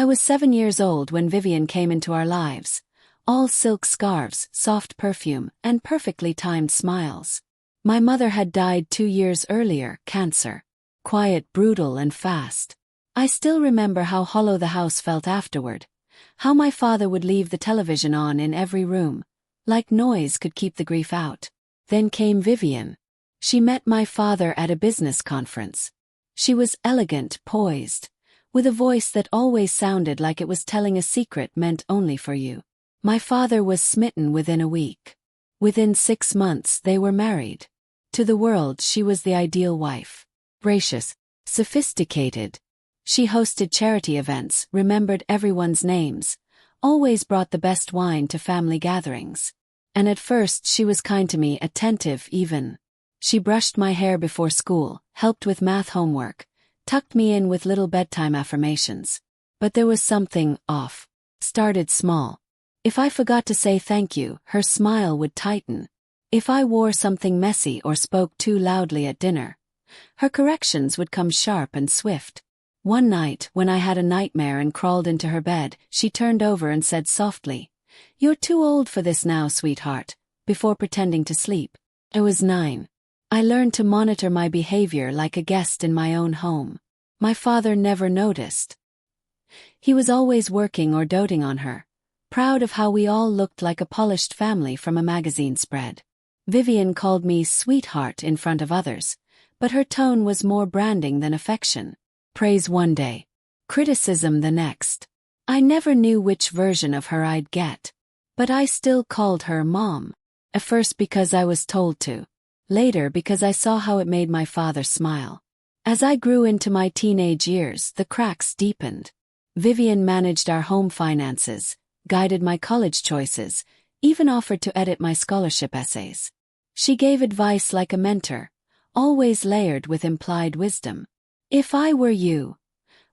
I was 7 years old when Vivian came into our lives. All silk scarves, soft perfume, and perfectly timed smiles. My mother had died 2 years earlier, cancer. Quiet, brutal, and fast. I still remember how hollow the house felt afterward. How my father would leave the television on in every room. Like noise could keep the grief out. Then came Vivian. She met my father at a business conference. She was elegant, poised, with a voice that always sounded like it was telling a secret meant only for you. My father was smitten within a week. Within 6 months they were married. To the world she was the ideal wife. Gracious, sophisticated. She hosted charity events, remembered everyone's names, always brought the best wine to family gatherings. And at first she was kind to me, attentive even. She brushed my hair before school, helped with math homework, tucked me in with little bedtime affirmations. But there was something off. Started small. If I forgot to say thank you, her smile would tighten. If I wore something messy or spoke too loudly at dinner, her corrections would come sharp and swift. One night, when I had a nightmare and crawled into her bed, she turned over and said softly, "You're too old for this now, sweetheart," before pretending to sleep. I was 9. I learned to monitor my behavior like a guest in my own home. My father never noticed. He was always working or doting on her, proud of how we all looked like a polished family from a magazine spread. Vivian called me sweetheart in front of others, but her tone was more branding than affection. Praise one day, criticism the next. I never knew which version of her I'd get. But I still called her Mom. At first because I was told to. Later because I saw how it made my father smile. As I grew into my teenage years, the cracks deepened. Vivian managed our home finances, guided my college choices, even offered to edit my scholarship essays. She gave advice like a mentor, always layered with implied wisdom. "If I were you,"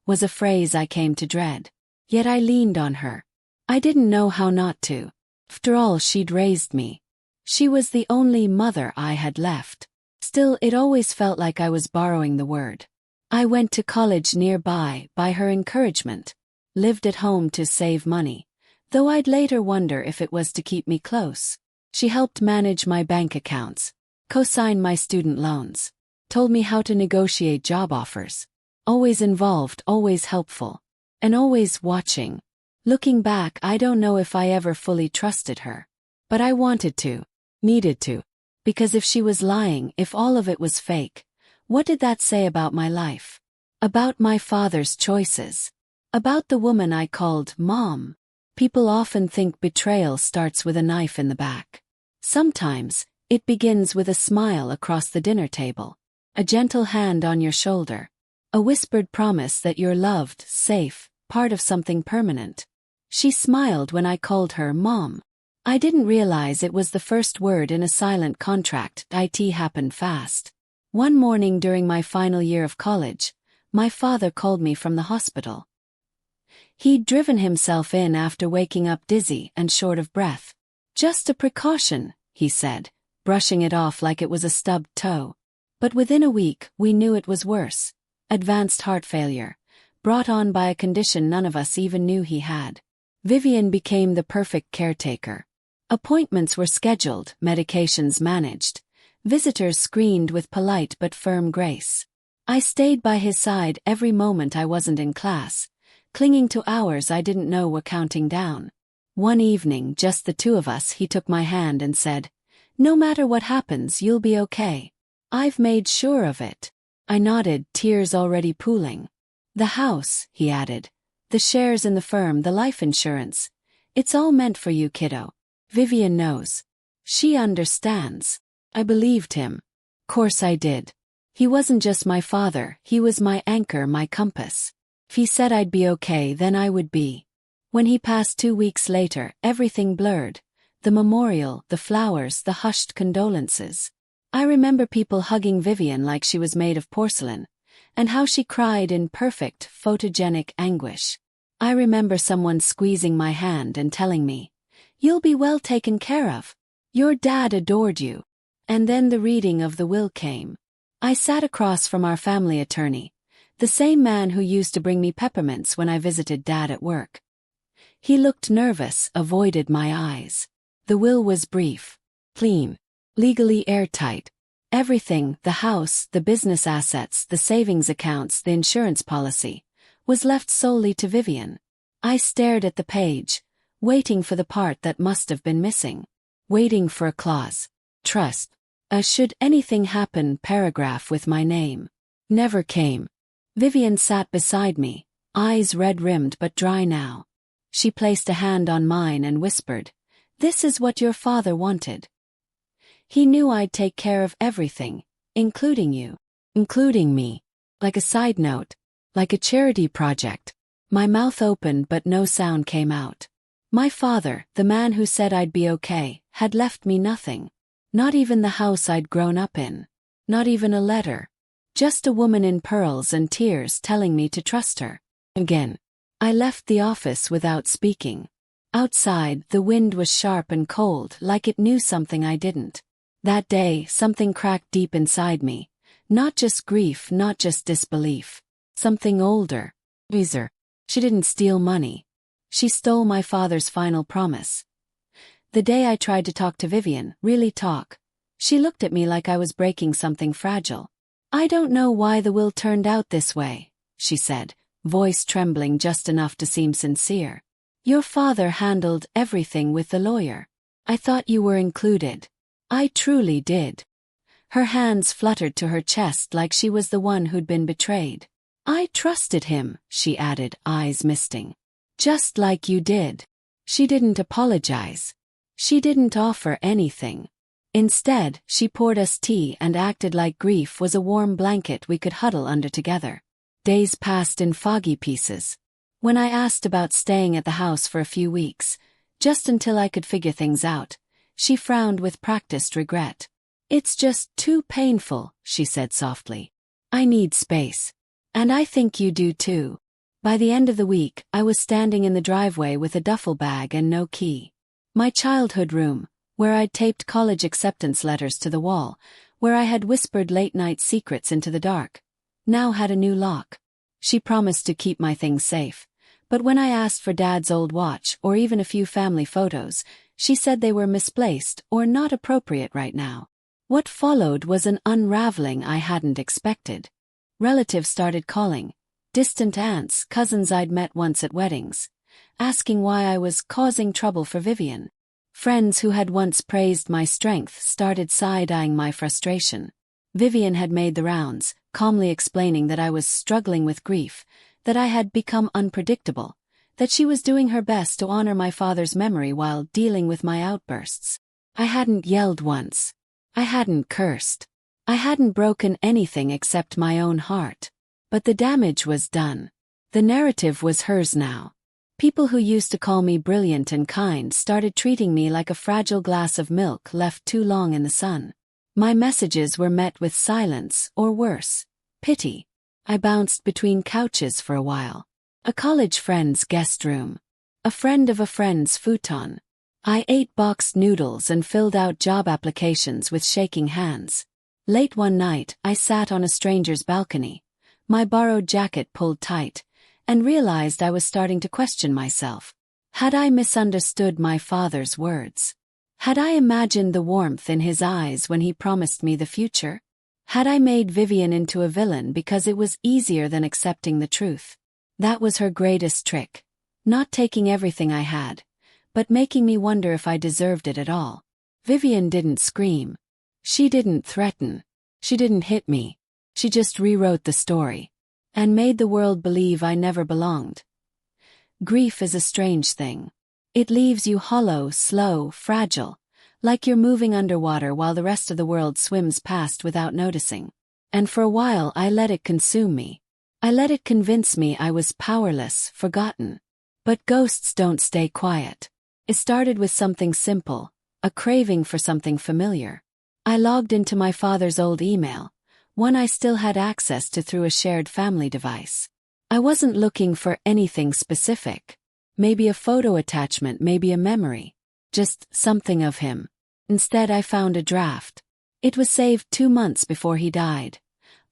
was a phrase I came to dread. Yet I leaned on her. I didn't know how not to. After all, she'd raised me. She was the only mother I had left. Still, it always felt like I was borrowing the word. I went to college nearby, by her encouragement. Lived at home to save money, though I'd later wonder if it was to keep me close. She helped manage my bank accounts, co-sign my student loans, told me how to negotiate job offers. Always involved, always helpful, and always watching. Looking back, I don't know if I ever fully trusted her. But I wanted to, needed to. Because if she was lying, if all of it was fake, what did that say about my life? About my father's choices? About the woman I called Mom? People often think betrayal starts with a knife in the back. Sometimes, it begins with a smile across the dinner table. A gentle hand on your shoulder. A whispered promise that you're loved, safe, part of something permanent. She smiled when I called her Mom. I didn't realize it was the first word in a silent contract. It happened fast. One morning during my final year of college, my father called me from the hospital. He'd driven himself in after waking up dizzy and short of breath. "Just a precaution," he said, brushing it off like it was a stubbed toe. But within a week, we knew it was worse. Advanced heart failure, brought on by a condition none of us even knew he had. Vivian became the perfect caretaker. Appointments were scheduled, medications managed, visitors screened with polite but firm grace. I stayed by his side every moment I wasn't in class, clinging to hours I didn't know were counting down. One evening, just the two of us, he took my hand and said, "No matter what happens, you'll be okay. I've made sure of it." I nodded, tears already pooling. "The house," he added, "the shares in the firm, the life insurance. It's all meant for you, kiddo. Vivian knows. She understands." I believed him. Course I did. He wasn't just my father, he was my anchor, my compass. If he said I'd be okay, then I would be. When he passed 2 weeks later, everything blurred. The memorial, the flowers, the hushed condolences. I remember people hugging Vivian like she was made of porcelain, and how she cried in perfect, photogenic anguish. I remember someone squeezing my hand and telling me, "You'll be well taken care of. Your dad adored you." And then the reading of the will came. I sat across from our family attorney, The same man who used to bring me peppermints when I visited Dad at work. He looked nervous, avoided my eyes. The will was brief, clean, legally airtight. Everything, the house, the business assets, the savings accounts, the insurance policy, was left solely to Vivian. I stared at the page, waiting for the part that must have been missing. Waiting for a clause. Trust. A should anything happen paragraph with my name. Never came. Vivian sat beside me, eyes red-rimmed but dry now. She placed a hand on mine and whispered, "This is what your father wanted. He knew I'd take care of everything, including you. Including me. Like a side note. Like a charity project." My mouth opened but no sound came out. My father, the man who said I'd be okay, had left me nothing. Not even the house I'd grown up in. Not even a letter. Just a woman in pearls and tears telling me to trust her. Again. I left the office without speaking. Outside, the wind was sharp and cold, like it knew something I didn't. That day, something cracked deep inside me. Not just grief, not just disbelief. Something older. Wiser. She didn't steal money. She stole my father's final promise. The day I tried to talk to Vivian, really talk, she looked at me like I was breaking something fragile. "I don't know why the will turned out this way," she said, voice trembling just enough to seem sincere. "Your father handled everything with the lawyer. I thought you were included. I truly did." Her hands fluttered to her chest like she was the one who'd been betrayed. "I trusted him," she added, eyes misting. "Just like you did." She didn't apologize. She didn't offer anything. Instead, she poured us tea and acted like grief was a warm blanket we could huddle under together. Days passed in foggy pieces. When I asked about staying at the house for a few weeks, just until I could figure things out, she frowned with practiced regret. "It's just too painful," she said softly. "I need space. And I think you do too." By the end of the week, I was standing in the driveway with a duffel bag and no key. My childhood room, where I'd taped college acceptance letters to the wall, where I had whispered late-night secrets into the dark, now had a new lock. She promised to keep my things safe, but when I asked for Dad's old watch or even a few family photos, she said they were misplaced or not appropriate right now. What followed was an unraveling I hadn't expected. Relatives started calling, distant aunts, cousins I'd met once at weddings, asking why I was causing trouble for Vivian. Friends who had once praised my strength started side-eyeing my frustration. Vivian had made the rounds, calmly explaining that I was struggling with grief, that I had become unpredictable, that she was doing her best to honor my father's memory while dealing with my outbursts. I hadn't yelled once. I hadn't cursed. I hadn't broken anything except my own heart. But the damage was done. The narrative was hers now. People who used to call me brilliant and kind started treating me like a fragile glass of milk left too long in the sun. My messages were met with silence, or worse, pity. I bounced between couches for a while. A college friend's guest room. A friend of a friend's futon. I ate boxed noodles and filled out job applications with shaking hands. Late one night, I sat on a stranger's balcony, my borrowed jacket pulled tight, and realized I was starting to question myself. Had I misunderstood my father's words? Had I imagined the warmth in his eyes when he promised me the future? Had I made Vivian into a villain because it was easier than accepting the truth? That was her greatest trick. Not taking everything I had, but making me wonder if I deserved it at all. Vivian didn't scream. She didn't threaten. She didn't hit me. She just rewrote the story. And made the world believe I never belonged. Grief is a strange thing. It leaves you hollow, slow, fragile, like you're moving underwater while the rest of the world swims past without noticing. And for a while I let it consume me. I let it convince me I was powerless, forgotten. But ghosts don't stay quiet. It started with something simple, a craving for something familiar. I logged into my father's old email, one I still had access to through a shared family device. I wasn't looking for anything specific. Maybe a photo attachment, maybe a memory. Just something of him. Instead I found a draft. It was saved 2 months before he died.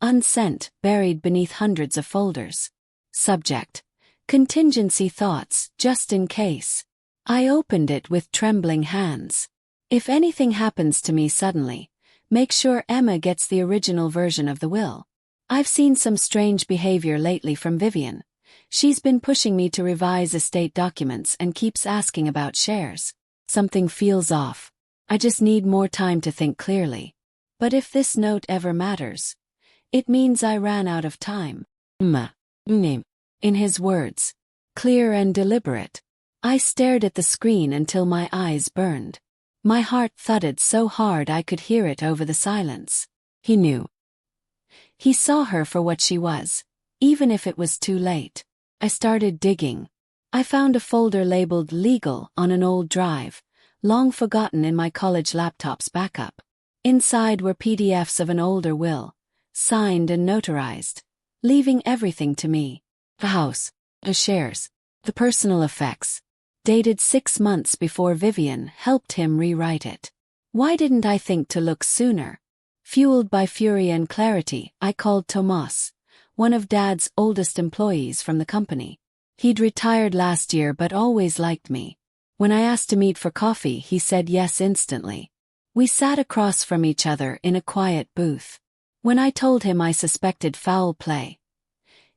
unsent, buried beneath hundreds of folders. Subject: contingency thoughts, just in case. I opened it with trembling hands. If anything happens to me suddenly, make sure Emma gets the original version of the will. I've seen some strange behavior lately from Vivian. She's been pushing me to revise estate documents and keeps asking about shares. Something feels off. I just need more time to think clearly. But if this note ever matters, it means I ran out of time. In his words, clear and deliberate. I stared at the screen until my eyes burned. My heart thudded so hard I could hear it over the silence. He knew. He saw her for what she was, even if it was too late. I started digging. I found a folder labeled Legal on an old drive, long forgotten in my college laptop's backup. Inside were PDFs of an older will, signed and notarized, leaving everything to me. The house, the shares, the personal effects. Dated 6 months before Vivian helped him rewrite it. Why didn't I think to look sooner? Fueled by fury and clarity, I called Tomas, one of Dad's oldest employees from the company. He'd retired last year but always liked me. When I asked to meet for coffee, he said yes instantly. We sat across from each other in a quiet booth. When I told him I suspected foul play,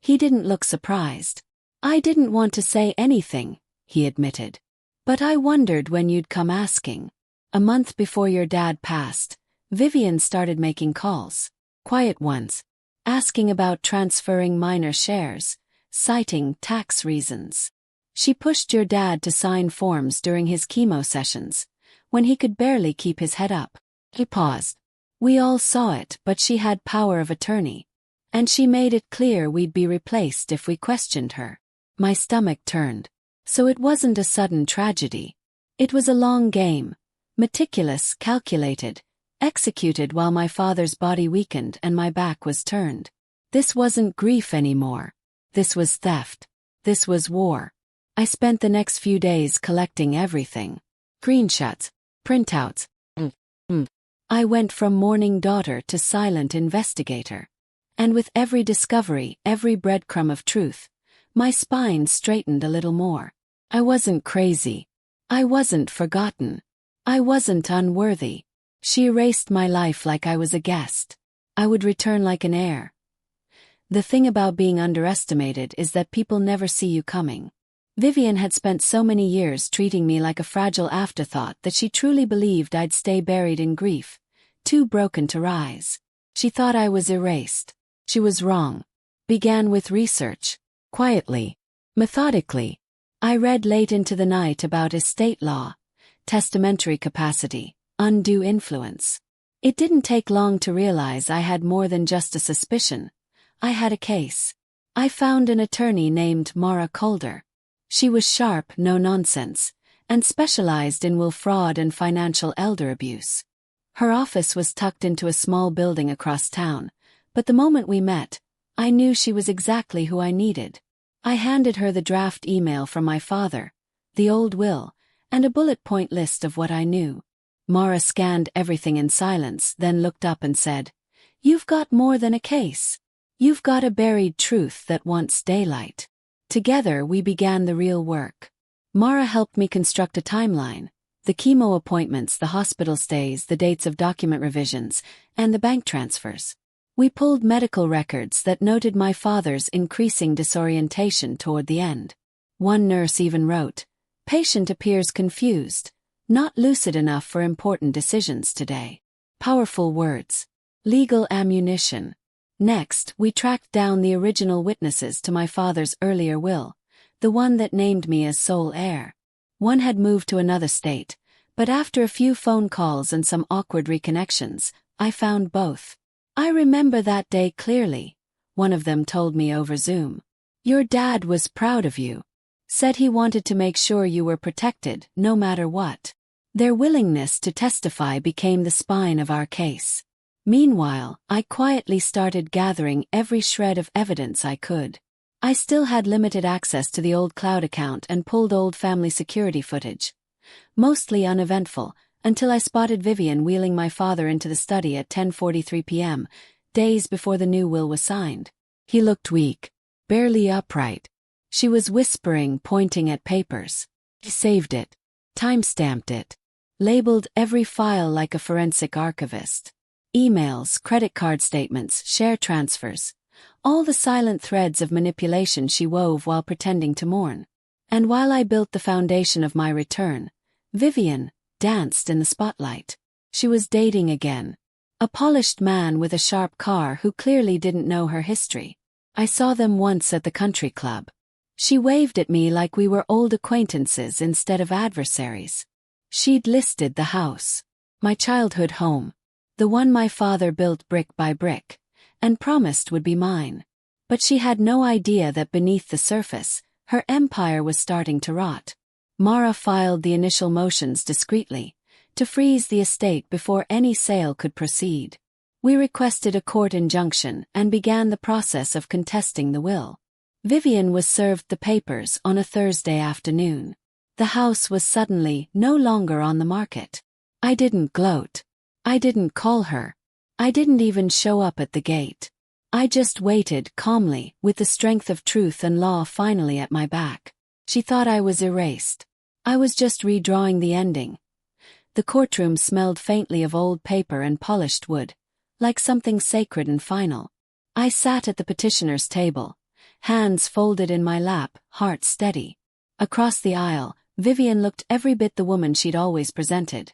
he didn't look surprised. I didn't want to say anything, he admitted. But I wondered when you'd come asking. A month before your dad passed, Vivian started making calls. Quiet ones. Asking about transferring minor shares, citing tax reasons. She pushed your dad to sign forms during his chemo sessions, when he could barely keep his head up. He paused. We all saw it, but she had power of attorney. And she made it clear we'd be replaced if we questioned her. My stomach turned. So it wasn't a sudden tragedy. It was a long game, meticulous, calculated, executed while my father's body weakened and my back was turned. This wasn't grief anymore. This was theft. This was war. I spent the next few days collecting everything. Screenshots, printouts. I went from mourning daughter to silent investigator. And with every discovery, every breadcrumb of truth, my spine straightened a little more. I wasn't crazy. I wasn't forgotten. I wasn't unworthy. She erased my life like I was a guest. I would return like an heir. The thing about being underestimated is that people never see you coming. Vivian had spent so many years treating me like a fragile afterthought that she truly believed I'd stay buried in grief, too broken to rise. She thought I was erased. She was wrong. Began with research. Quietly. Methodically. I read late into the night about estate law, testamentary capacity, undue influence. It didn't take long to realize I had more than just a suspicion. I had a case. I found an attorney named Mara Calder. She was sharp, no nonsense, and specialized in will fraud and financial elder abuse. Her office was tucked into a small building across town, but the moment we met, I knew she was exactly who I needed. I handed her the draft email from my father, the old will, and a bullet point list of what I knew. Mara scanned everything in silence, then looked up and said, "You've got more than a case. You've got a buried truth that wants daylight." Together we began the real work. Mara helped me construct a timeline, the chemo appointments, the hospital stays, the dates of document revisions, and the bank transfers. We pulled medical records that noted my father's increasing disorientation toward the end. One nurse even wrote, "Patient appears confused, not lucid enough for important decisions today." Powerful words. Legal ammunition. Next, we tracked down the original witnesses to my father's earlier will, the one that named me as sole heir. One had moved to another state, but after a few phone calls and some awkward reconnections, I found both. I remember that day clearly. One of them told me over Zoom, "Your dad was proud of you. Said he wanted to make sure you were protected, no matter what." Their willingness to testify became the spine of our case. Meanwhile, I quietly started gathering every shred of evidence I could. I still had limited access to the old cloud account and pulled old family security footage. Mostly uneventful, until I spotted Vivian wheeling my father into the study at 10:43 p.m., days before the new will was signed. He looked weak, barely upright. She was whispering, pointing at papers. He saved it, time-stamped it, labeled every file like a forensic archivist. Emails, credit card statements, share transfers. All the silent threads of manipulation she wove while pretending to mourn. And while I built the foundation of my return, Vivian danced in the spotlight. She was dating again. A polished man with a sharp car who clearly didn't know her history. I saw them once at the country club. She waved at me like we were old acquaintances instead of adversaries. She'd listed the house. My childhood home. The one my father built brick by brick, and promised would be mine. But she had no idea that beneath the surface, her empire was starting to rot. Mara filed the initial motions discreetly, to freeze the estate before any sale could proceed. We requested a court injunction and began the process of contesting the will. Vivian was served the papers on a Thursday afternoon. The house was suddenly no longer on the market. I didn't gloat. I didn't call her. I didn't even show up at the gate. I just waited calmly, with the strength of truth and law finally at my back. She thought I was erased. I was just redrawing the ending. The courtroom smelled faintly of old paper and polished wood, like something sacred and final. I sat at the petitioner's table, hands folded in my lap, heart steady. Across the aisle, Vivian looked every bit the woman she'd always presented.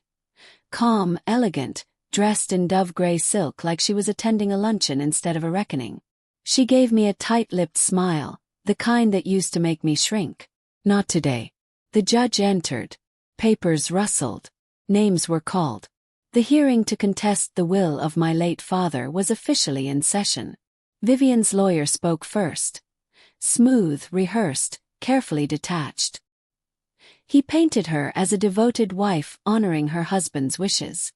Calm, elegant, dressed in dove-gray silk like she was attending a luncheon instead of a reckoning. She gave me a tight-lipped smile, the kind that used to make me shrink. Not today. The judge entered. Papers rustled. Names were called. The hearing to contest the will of my late father was officially in session. Vivian's lawyer spoke first. Smooth, rehearsed, carefully detached. He painted her as a devoted wife honoring her husband's wishes.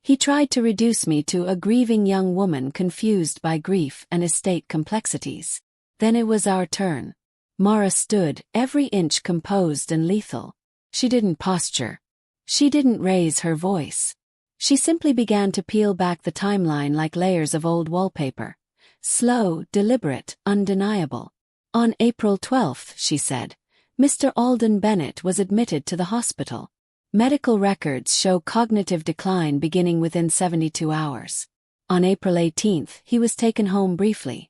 He tried to reduce me to a grieving young woman confused by grief and estate complexities. Then it was our turn. Mara stood, every inch composed and lethal. She didn't posture. She didn't raise her voice. She simply began to peel back the timeline like layers of old wallpaper. Slow, deliberate, undeniable. On April 12th, she said, Mr. Alden Bennett was admitted to the hospital. Medical records show cognitive decline beginning within 72 hours. On April 18th, he was taken home briefly.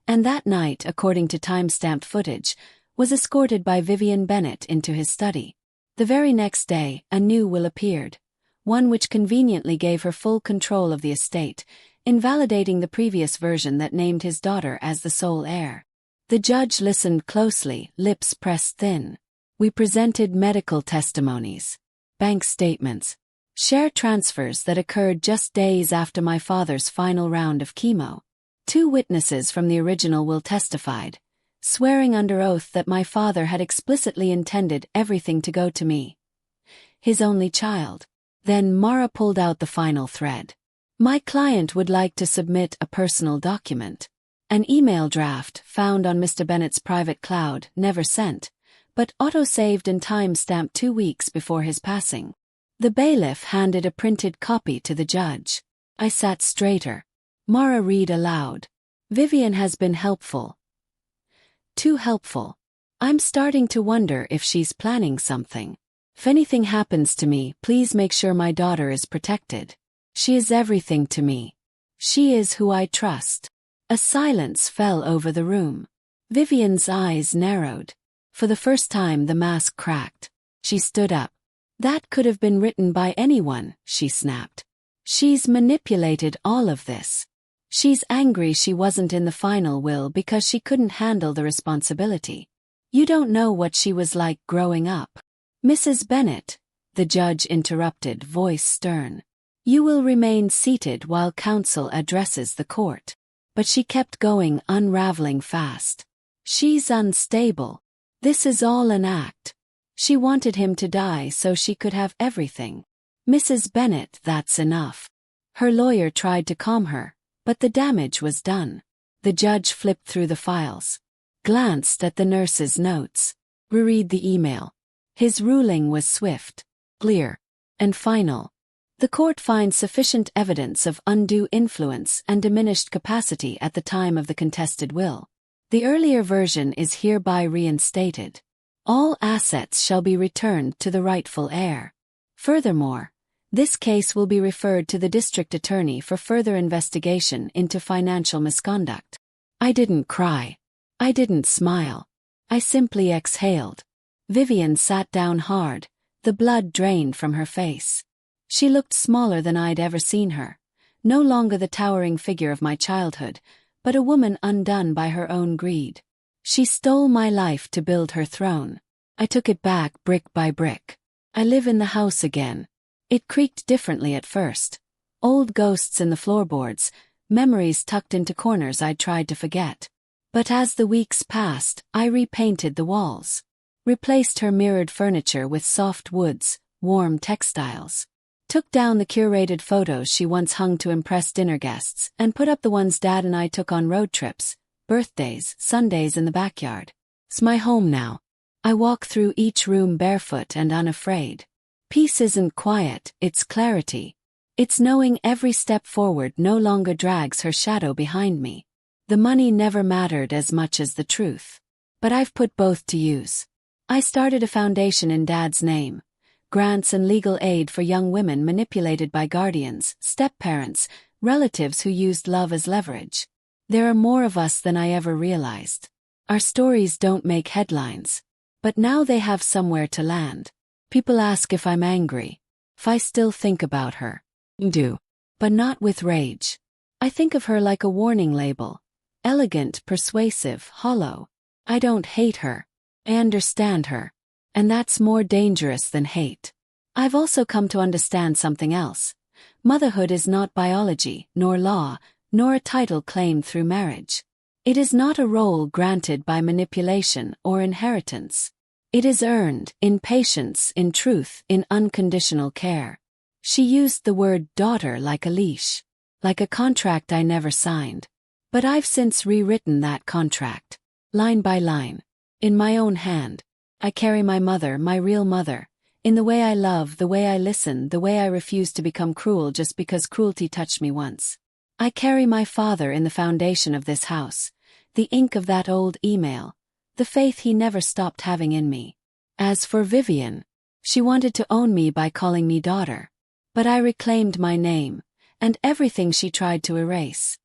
And that night, according to time-stamped footage, was escorted by Vivian Bennett into his study. The very next day, a new will appeared, one which conveniently gave her full control of the estate, invalidating the previous version that named his daughter as the sole heir. The judge listened closely, lips pressed thin. We presented medical testimonies, bank statements, share transfers that occurred just days after my father's final round of chemo. 2 witnesses from the original will testified, swearing under oath that my father had explicitly intended everything to go to me, his only child. Then Mara pulled out the final thread. My client would like to submit a personal document. An email draft found on Mr. Bennett's private cloud, never sent, but auto-saved and time-stamped 2 weeks before his passing. The bailiff handed a printed copy to the judge. I sat straighter. Mara read aloud. Vivian has been helpful. Too helpful. I'm starting to wonder if she's planning something. If anything happens to me, please make sure my daughter is protected. She is everything to me. She is who I trust. A silence fell over the room. Vivian's eyes narrowed. For the first time the mask cracked. She stood up. That could have been written by anyone, she snapped. She's manipulated all of this. She's angry she wasn't in the final will because she couldn't handle the responsibility. You don't know what she was like growing up. Mrs. Bennett, the judge interrupted, voice stern. You will remain seated while counsel addresses the court. But she kept going, unraveling fast. She's unstable. This is all an act. She wanted him to die so she could have everything. Mrs. Bennett, that's enough. Her lawyer tried to calm her, but the damage was done. The judge flipped through the files, glanced at the nurse's notes, reread the email. His ruling was swift, clear, and final. The court finds sufficient evidence of undue influence and diminished capacity at the time of the contested will. The earlier version is hereby reinstated. All assets shall be returned to the rightful heir. Furthermore, this case will be referred to the district attorney for further investigation into financial misconduct. I didn't cry. I didn't smile. I simply exhaled. Vivian sat down hard, the blood drained from her face. She looked smaller than I'd ever seen her, no longer the towering figure of my childhood, but a woman undone by her own greed. She stole my life to build her throne. I took it back brick by brick. I live in the house again. It creaked differently at first. Old ghosts in the floorboards, memories tucked into corners I'd tried to forget. But as the weeks passed, I repainted the walls. Replaced her mirrored furniture with soft woods, warm textiles. Took down the curated photos she once hung to impress dinner guests, and put up the ones Dad and I took on road trips, birthdays, Sundays in the backyard. It's my home now. I walk through each room barefoot and unafraid. Peace isn't quiet, it's clarity. It's knowing every step forward no longer drags her shadow behind me. The money never mattered as much as the truth. But I've put both to use. I started a foundation in Dad's name. Grants and legal aid for young women manipulated by guardians, step-parents, relatives who used love as leverage. There are more of us than I ever realized. Our stories don't make headlines. But now they have somewhere to land. People ask if I'm angry. If I still think about her. Do. But not with rage. I think of her like a warning label. Elegant, persuasive, hollow. I don't hate her. I understand her. And that's more dangerous than hate. I've also come to understand something else. Motherhood is not biology, nor law, nor a title claimed through marriage. It is not a role granted by manipulation or inheritance. It is earned, in patience, in truth, in unconditional care. She used the word daughter like a leash. Like a contract I never signed. But I've since rewritten that contract. Line by line. In my own hand. I carry my mother, my real mother. In the way I love, the way I listen, the way I refuse to become cruel just because cruelty touched me once. I carry my father in the foundation of this house. The ink of that old email. The faith he never stopped having in me. As for Vivian, she wanted to own me by calling me daughter. But I reclaimed my name, and everything she tried to erase.